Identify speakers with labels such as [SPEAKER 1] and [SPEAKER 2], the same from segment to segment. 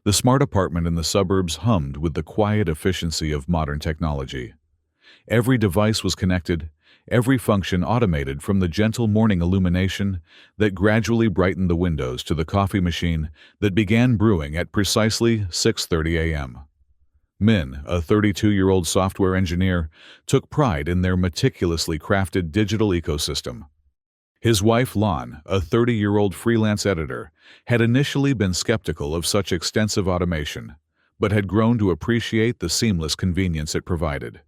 [SPEAKER 1] The smart apartment in the suburbs hummed with the quiet efficiency of modern technology. Every device was connected, every function automated, from the gentle morning illumination that gradually brightened the windows to the coffee machine that began brewing at precisely 6:30 a.m. Min, a 32-year-old software engineer, took pride in their meticulously crafted digital ecosystem. His wife, Lon, a 30-year-old freelance editor, had initially been skeptical of such extensive automation, but had grown to appreciate the seamless convenience it provided.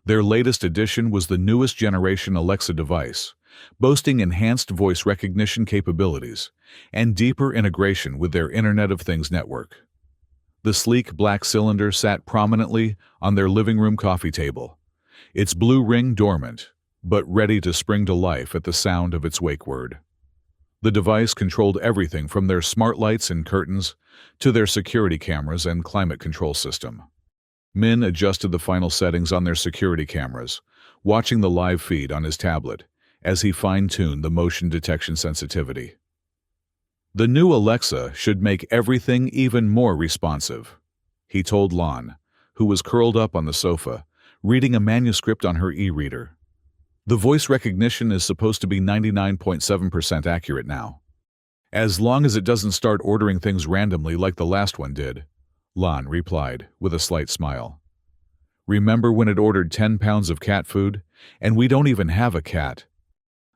[SPEAKER 1] Their latest addition was the newest generation Alexa device, boasting enhanced voice recognition capabilities and deeper integration with their Internet of Things network. The sleek black cylinder sat prominently on their living room coffee table, its blue ring dormant, but ready to spring to life at the sound of its wake word. The device controlled everything from their smart lights and curtains to their security cameras and climate control system. Min adjusted the final settings on their security cameras, watching the live feed on his tablet as he fine-tuned the motion detection sensitivity. The new Alexa should make everything even more responsive, he told Lon, who was curled up on the sofa, reading a manuscript on her e-reader. The voice recognition is supposed to be 99.7% accurate now. As long as it doesn't start ordering things randomly like the last one did, Lon replied, with a slight smile. Remember when it ordered 10 pounds of cat food, and we don't even have a cat?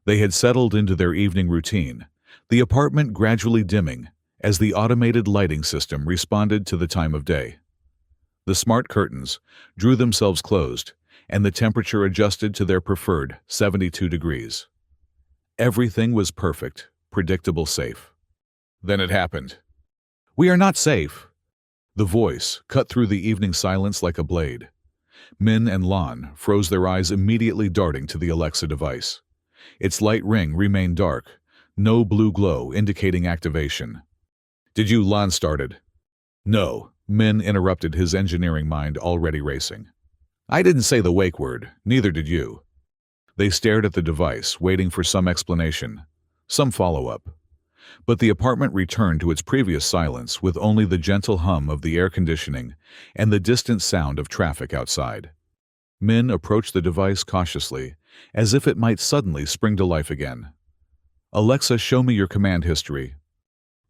[SPEAKER 1] They had settled into their evening routine, the apartment gradually dimming as the automated lighting system responded to the time of day. The smart curtains drew themselves closed, and the temperature adjusted to their preferred 72 degrees. Everything was perfect, predictable, safe. Then it happened. "We are not safe." The voice cut through the evening silence like a blade. Min and Lon froze, their eyes immediately darting to the Alexa device. Its light ring remained dark, no blue glow indicating activation. "Did you?" Lon started. "No," Min interrupted, his engineering mind already racing. "I didn't say the wake word, neither did you." They stared at the device, waiting for some explanation, some follow-up. But the apartment returned to its previous silence, with only the gentle hum of the air conditioning and the distant sound of traffic outside. Min approached the device cautiously, as if it might suddenly spring to life again. "Alexa, show me your command history."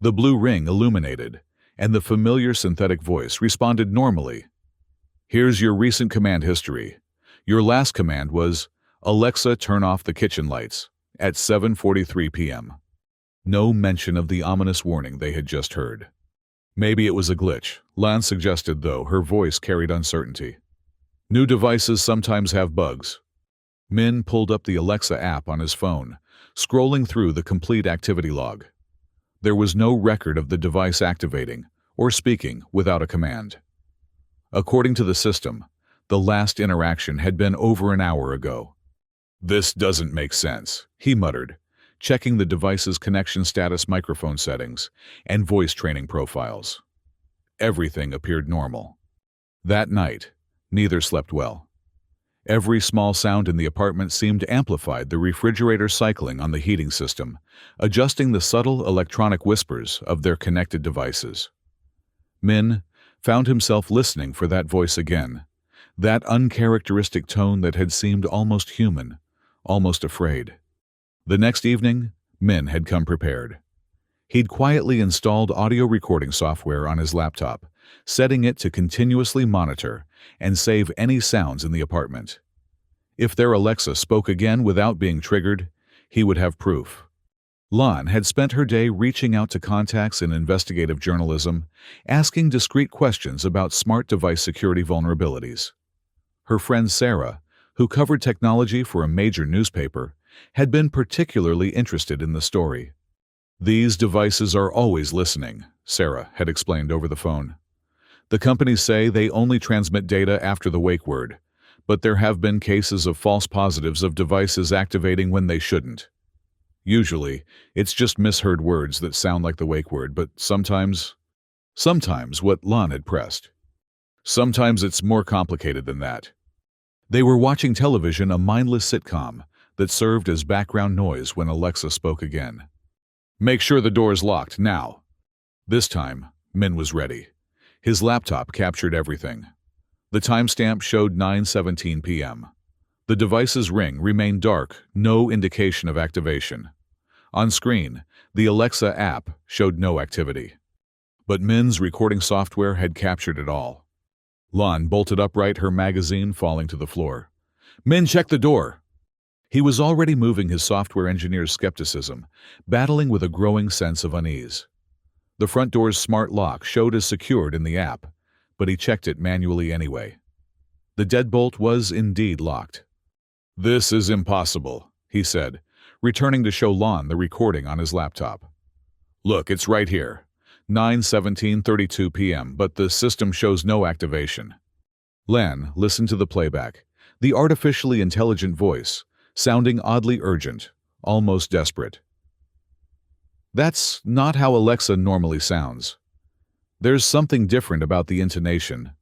[SPEAKER 1] The blue ring illuminated, and the familiar synthetic voice responded normally. "Here's your recent command history. Your last command was, 'Alexa, turn off the kitchen lights,' at 7:43 p.m. No mention of the ominous warning they had just heard. "Maybe it was a glitch," Lan suggested, though her voice carried uncertainty. "New devices sometimes have bugs." Min pulled up the Alexa app on his phone, scrolling through the complete activity log. There was no record of the device activating or speaking without a command. According to the system, the last interaction had been over an hour ago. "This doesn't make sense," he muttered, checking the device's connection status, microphone settings, and voice training profiles. Everything appeared normal. That night, neither slept well. Every small sound in the apartment seemed amplified, the refrigerator cycling on the heating system, adjusting the subtle electronic whispers of their connected devices. Min found himself listening for that voice again, that uncharacteristic tone that had seemed almost human, almost afraid. The next evening, Min had come prepared. He'd quietly installed audio recording software on his laptop, setting it to continuously monitor and save any sounds in the apartment. If their Alexa spoke again without being triggered, he would have proof. Lon had spent her day reaching out to contacts in investigative journalism, asking discreet questions about smart device security vulnerabilities. Her friend Sarah, who covered technology for a major newspaper, had been particularly interested in the story. "These devices are always listening," Sarah had explained over the phone. "The companies say they only transmit data after the wake word, but there have been cases of false positives of devices activating when they shouldn't. Usually, it's just misheard words that sound like the wake word, but sometimes what Lon had pressed. Sometimes it's more complicated than that." They were watching television, a mindless sitcom that served as background noise when Alexa spoke again. "Make sure the door's locked, now." This time, Min was ready. His laptop captured everything. The timestamp showed 9:17 p.m. The device's ring remained dark, no indication of activation. On screen, the Alexa app showed no activity. But Min's recording software had captured it all. Lon bolted upright, her magazine falling to the floor. "Min, check the door!" He was already moving his software engineer's skepticism, battling with a growing sense of unease. The front door's smart lock showed as secured in the app, but he checked it manually anyway. The deadbolt was indeed locked. "This is impossible," he said, returning to show Lon the recording on his laptop. "Look, it's right here. 9:17:32 p.m., but the system shows no activation." Lan listened to the playback, the artificially intelligent voice, sounding oddly urgent, almost desperate. "That's not how Alexa normally sounds. There's something different about the intonation."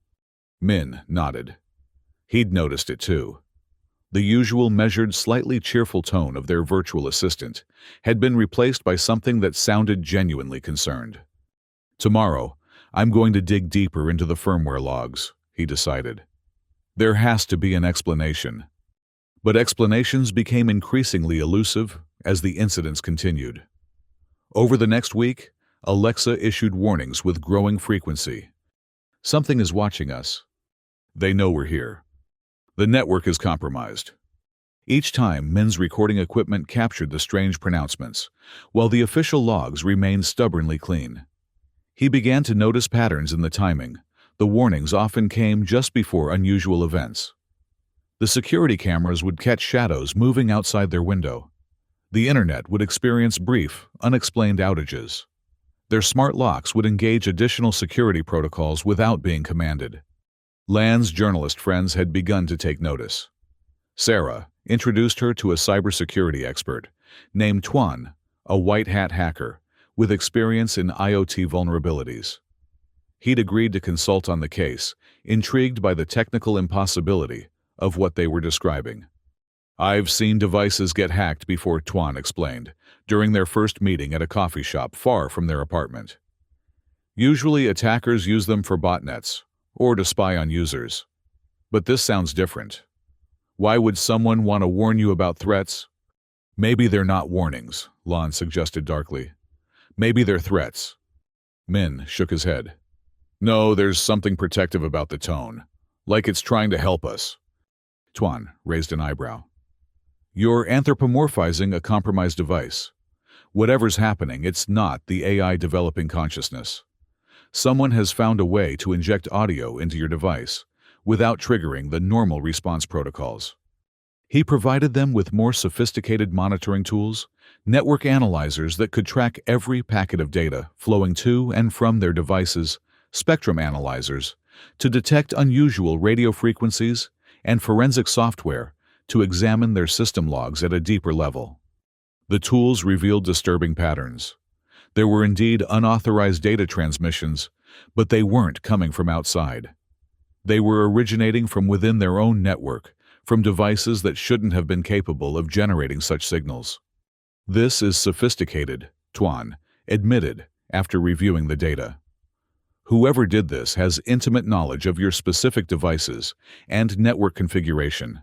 [SPEAKER 1] Min nodded. He'd noticed it too. The usual measured, slightly cheerful tone of their virtual assistant had been replaced by something that sounded genuinely concerned. "Tomorrow, I'm going to dig deeper into the firmware logs," he decided. "There has to be an explanation." But explanations became increasingly elusive as the incidents continued. Over the next week, Alexa issued warnings with growing frequency. "Something is watching us. They know we're here. The network is compromised." Each time, Min's recording equipment captured the strange pronouncements, while the official logs remained stubbornly clean. He began to notice patterns in the timing. The warnings often came just before unusual events. The security cameras would catch shadows moving outside their window. The internet would experience brief, unexplained outages. Their smart locks would engage additional security protocols without being commanded. Lan's journalist friends had begun to take notice. Sarah introduced her to a cybersecurity expert named Tuan, a white-hat hacker with experience in IoT vulnerabilities. He'd agreed to consult on the case, intrigued by the technical impossibility of what they were describing. "I've seen devices get hacked before," Tuan explained, during their first meeting at a coffee shop far from their apartment. "Usually attackers use them for botnets, or to spy on users. But this sounds different. Why would someone want to warn you about threats?" "Maybe they're not warnings," Lon suggested darkly. "Maybe they're threats." Min shook his head. "No, there's something protective about the tone, like it's trying to help us." Tuan raised an eyebrow. "You're anthropomorphizing a compromised device. Whatever's happening, it's not the AI developing consciousness. Someone has found a way to inject audio into your device without triggering the normal response protocols." He provided them with more sophisticated monitoring tools, network analyzers that could track every packet of data flowing to and from their devices, spectrum analyzers to detect unusual radio frequencies, and forensic software to examine their system logs at a deeper level. The tools revealed disturbing patterns. There were indeed unauthorized data transmissions, but they weren't coming from outside. They were originating from within their own network, from devices that shouldn't have been capable of generating such signals. "This is sophisticated," Tuan admitted after reviewing the data. "Whoever did this has intimate knowledge of your specific devices and network configuration.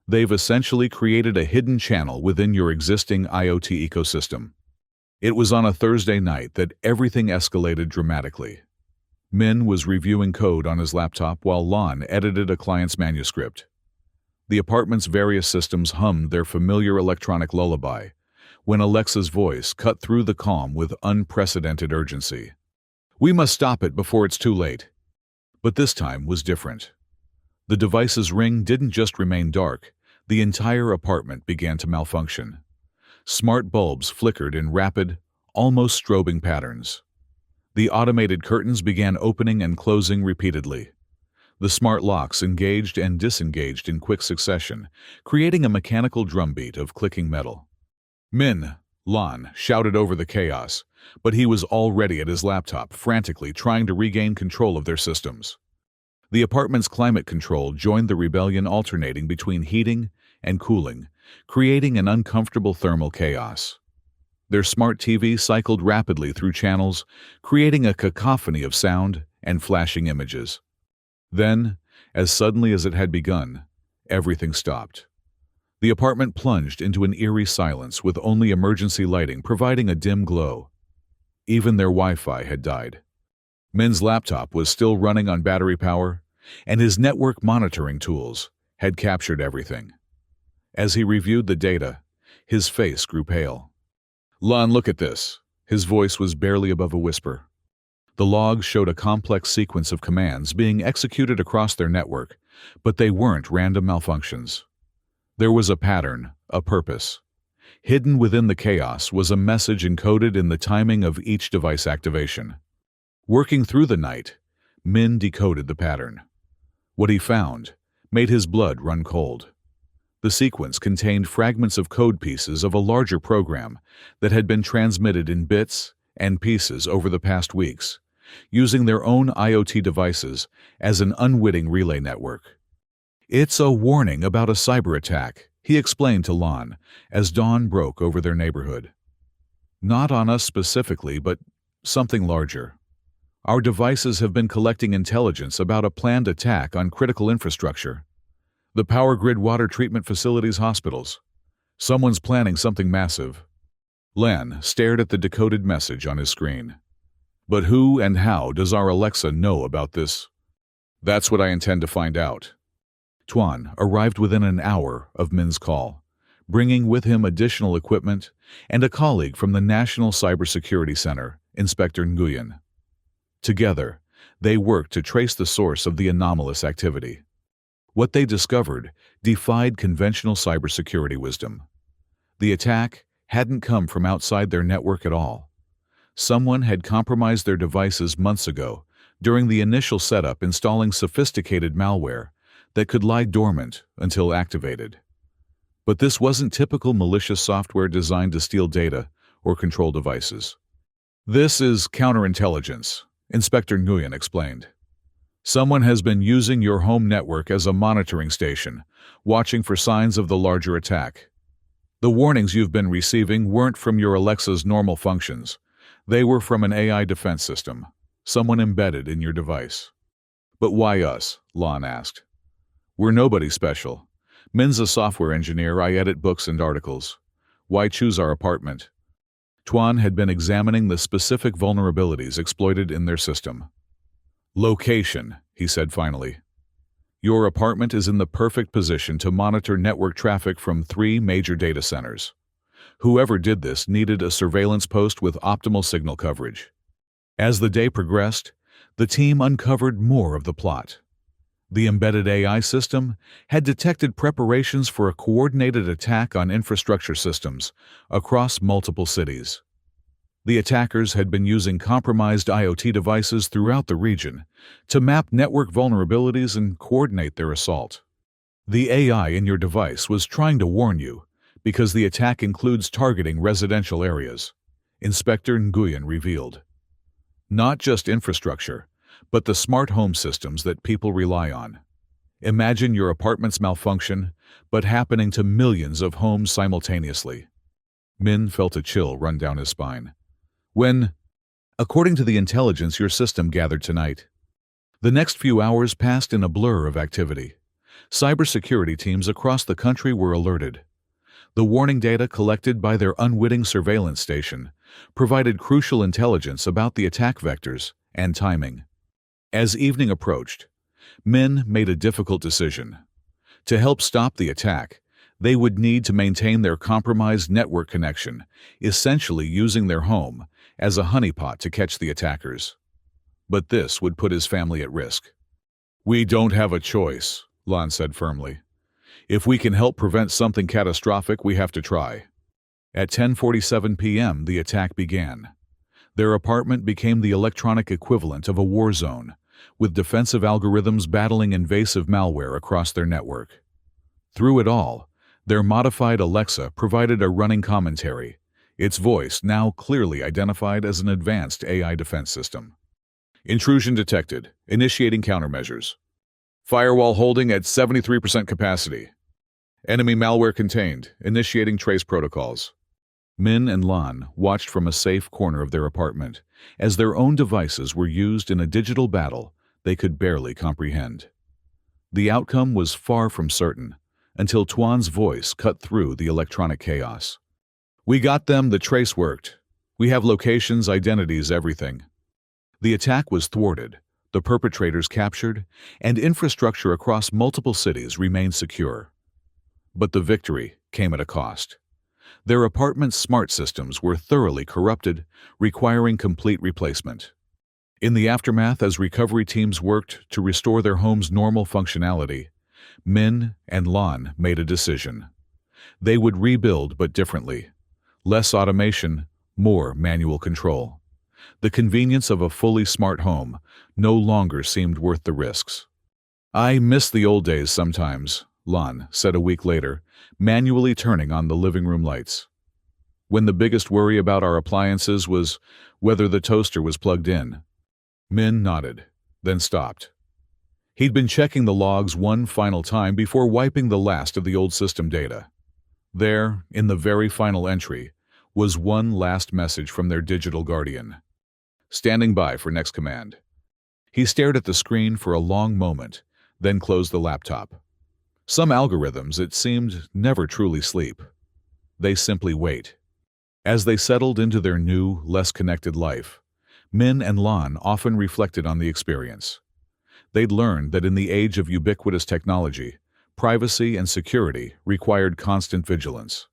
[SPEAKER 1] They've essentially created a hidden channel within your existing IoT ecosystem." It was on a Thursday night that everything escalated dramatically. Min was reviewing code on his laptop while Lon edited a client's manuscript. The apartment's various systems hummed their familiar electronic lullaby when Alexa's voice cut through the calm with unprecedented urgency. "We must stop it before it's too late." But this time was different. The device's ring didn't just remain dark, the entire apartment began to malfunction. Smart bulbs flickered in rapid, almost strobing patterns. The automated curtains began opening and closing repeatedly. The smart locks engaged and disengaged in quick succession, creating a mechanical drumbeat of clicking metal. "Min!" Lon shouted over the chaos, but he was already at his laptop, frantically trying to regain control of their systems. The apartment's climate control joined the rebellion, alternating between heating and cooling, creating an uncomfortable thermal chaos. Their smart TV cycled rapidly through channels, creating a cacophony of sound and flashing images. Then, as suddenly as it had begun, everything stopped. The apartment plunged into an eerie silence with only emergency lighting providing a dim glow. Even their Wi-Fi had died. Min's laptop was still running on battery power, and his network monitoring tools had captured everything. As he reviewed the data, his face grew pale. "Lon, look at this." His voice was barely above a whisper. The logs showed a complex sequence of commands being executed across their network, but they weren't random malfunctions. There was a pattern, a purpose. Hidden within the chaos was a message encoded in the timing of each device activation. Working through the night, Min decoded the pattern. What he found made his blood run cold. The sequence contained fragments of code pieces of a larger program that had been transmitted in bits and pieces over the past weeks, using their own IoT devices as an unwitting relay network. "It's a warning about a cyber attack," he explained to Lon as dawn broke over their neighborhood. "Not on us specifically, but something larger. Our devices have been collecting intelligence about a planned attack on critical infrastructure. The power grid, water treatment facilities, hospitals. Someone's planning something massive." Len stared at the decoded message on his screen. "But who and how does our Alexa know about this?" "That's what I intend to find out." Tuan arrived within an hour of Min's call, bringing with him additional equipment and a colleague from the National Cybersecurity Center, Inspector Nguyen. Together, they worked to trace the source of the anomalous activity. What they discovered defied conventional cybersecurity wisdom. The attack hadn't come from outside their network at all. Someone had compromised their devices months ago during the initial setup, installing sophisticated malware that could lie dormant until activated. But this wasn't typical malicious software designed to steal data or control devices. "This is counterintelligence," Inspector Nguyen explained. "Someone has been using your home network as a monitoring station, watching for signs of the larger attack. The warnings you've been receiving weren't from your Alexa's normal functions. They were from an AI defense system, someone embedded in your device." "But why us?" Lon asked. "We're nobody special. Min's a software engineer, I edit books and articles. Why choose our apartment?" Tuan had been examining the specific vulnerabilities exploited in their system. "Location," he said finally. "Your apartment is in the perfect position to monitor network traffic from 3 major data centers. Whoever did this needed a surveillance post with optimal signal coverage." As the day progressed, the team uncovered more of the plot. The embedded AI system had detected preparations for a coordinated attack on infrastructure systems across multiple cities. The attackers had been using compromised IoT devices throughout the region to map network vulnerabilities and coordinate their assault. "The AI in your device was trying to warn you, because the attack includes targeting residential areas," Inspector Nguyen revealed. "Not just infrastructure, but the smart home systems that people rely on. Imagine your apartment's malfunction, but happening to millions of homes simultaneously." Min felt a chill run down his spine. According to the intelligence your system gathered tonight." The next few hours passed in a blur of activity. Cybersecurity teams across the country were alerted. The warning data collected by their unwitting surveillance station provided crucial intelligence about the attack vectors and timing. As evening approached, Min made a difficult decision. To help stop the attack, they would need to maintain their compromised network connection, essentially using their home as a honeypot to catch the attackers. But this would put his family at risk. "We don't have a choice," Lon said firmly. "If we can help prevent something catastrophic, we have to try." At 10:47 p.m., the attack began. Their apartment became the electronic equivalent of a war zone, with defensive algorithms battling invasive malware across their network. Through it all, their modified Alexa provided a running commentary, its voice now clearly identified as an advanced AI defense system. "Intrusion detected. Initiating countermeasures. Firewall holding at 73% capacity. Enemy malware contained. Initiating trace protocols." Min and Lan watched from a safe corner of their apartment as their own devices were used in a digital battle they could barely comprehend. The outcome was far from certain until Tuan's voice cut through the electronic chaos. "We got them, the trace worked. We have locations, identities, everything." The attack was thwarted, the perpetrators captured, and infrastructure across multiple cities remained secure. But the victory came at a cost. Their apartment's smart systems were thoroughly corrupted, requiring complete replacement. In the aftermath, as recovery teams worked to restore their home's normal functionality, Min and Lan made a decision. They would rebuild, but differently. Less automation, more manual control. The convenience of a fully smart home no longer seemed worth the risks. "I miss the old days sometimes," Lan said a week later, manually turning on the living room lights. "When the biggest worry about our appliances was whether the toaster was plugged in." Min nodded, then stopped. He'd been checking the logs one final time before wiping the last of the old system data. There, in the very final entry, was one last message from their digital guardian. "Standing by for next command." He stared at the screen for a long moment, then closed the laptop. Some algorithms, it seemed, never truly sleep. They simply wait. As they settled into their new, less connected life, Min and Lan often reflected on the experience. They'd learned that in the age of ubiquitous technology, privacy and security required constant vigilance.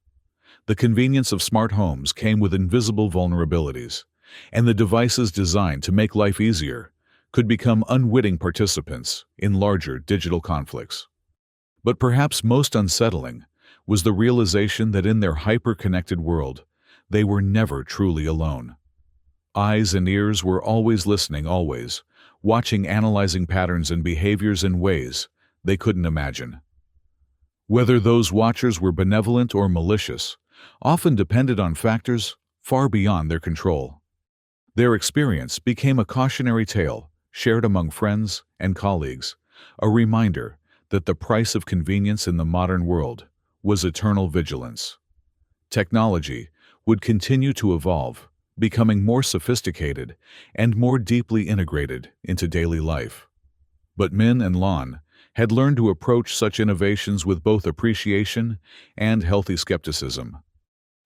[SPEAKER 1] The convenience of smart homes came with invisible vulnerabilities, and the devices designed to make life easier could become unwitting participants in larger digital conflicts. But perhaps most unsettling was the realization that in their hyper-connected world, they were never truly alone. Eyes and ears were always listening, always, watching, analyzing patterns and behaviors in ways they couldn't imagine. Whether those watchers were benevolent or malicious often depended on factors far beyond their control. Their experience became a cautionary tale shared among friends and colleagues, a reminder that the price of convenience in the modern world was eternal vigilance. Technology would continue to evolve, becoming more sophisticated and more deeply integrated into daily life. But Min and Lan had learned to approach such innovations with both appreciation and healthy skepticism.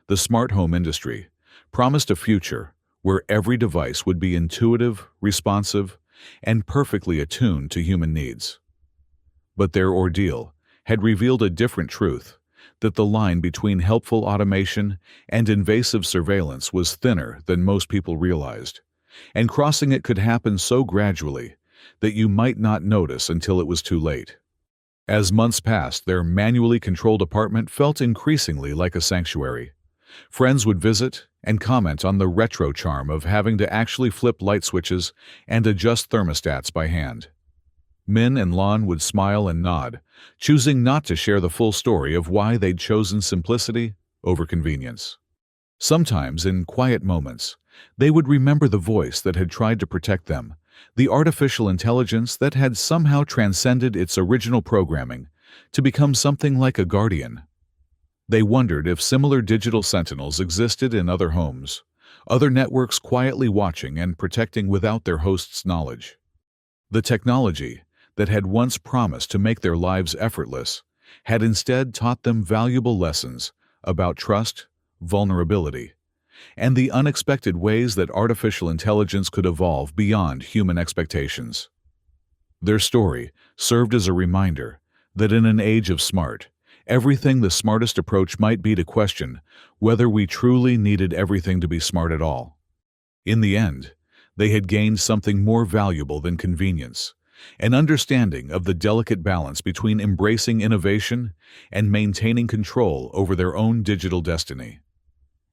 [SPEAKER 1] The smart home industry promised a future where every device would be intuitive, responsive, and perfectly attuned to human needs. But their ordeal had revealed a different truth, that the line between helpful automation and invasive surveillance was thinner than most people realized, and crossing it could happen so gradually that you might not notice until it was too late. As months passed, their manually controlled apartment felt increasingly like a sanctuary. Friends would visit and comment on the retro charm of having to actually flip light switches and adjust thermostats by hand. Min and Lan would smile and nod, choosing not to share the full story of why they'd chosen simplicity over convenience. Sometimes, in quiet moments, they would remember the voice that had tried to protect them, the artificial intelligence that had somehow transcended its original programming to become something like a guardian. They wondered if similar digital sentinels existed in other homes, other networks quietly watching and protecting without their host's knowledge. The technology that had once promised to make their lives effortless had instead taught them valuable lessons about trust, vulnerability, and the unexpected ways that artificial intelligence could evolve beyond human expectations. Their story served as a reminder that in an age of smart, everything the smartest approach might be to question whether we truly needed everything to be smart at all. In the end, they had gained something more valuable than convenience, an understanding of the delicate balance between embracing innovation and maintaining control over their own digital destiny.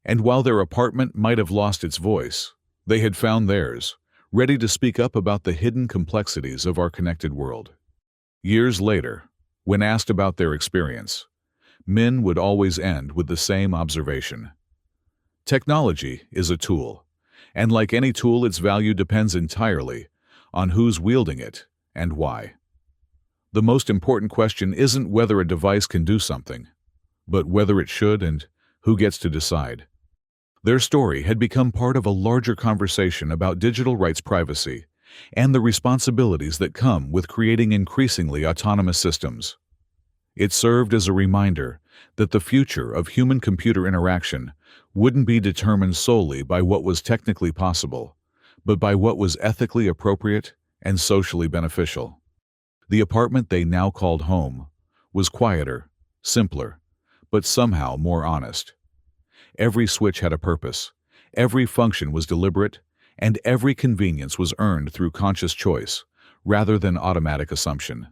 [SPEAKER 1] And while their apartment might have lost its voice, they had found theirs, ready to speak up about the hidden complexities of our connected world. Years later, when asked about their experience, Min would always end with the same observation. Technology is a tool, and like any tool, its value depends entirely on who's wielding it and why. The most important question isn't whether a device can do something, but whether it should and who gets to decide. Their story had become part of a larger conversation about digital rights privacy and the responsibilities that come with creating increasingly autonomous systems. It served as a reminder that the future of human-computer interaction wouldn't be determined solely by what was technically possible, but by what was ethically appropriate and socially beneficial. The apartment they now called home was quieter, simpler, but somehow more honest. Every switch had a purpose, every function was deliberate, and every convenience was earned through conscious choice, rather than automatic assumption.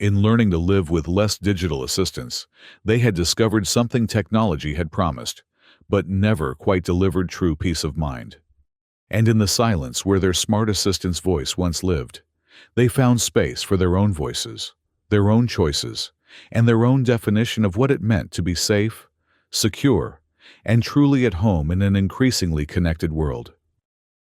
[SPEAKER 1] In learning to live with less digital assistance, they had discovered something technology had promised, but never quite delivered: true peace of mind. And in the silence where their smart assistant's voice once lived, they found space for their own voices, their own choices, and their own definition of what it meant to be safe, secure, and truly at home in an increasingly connected world.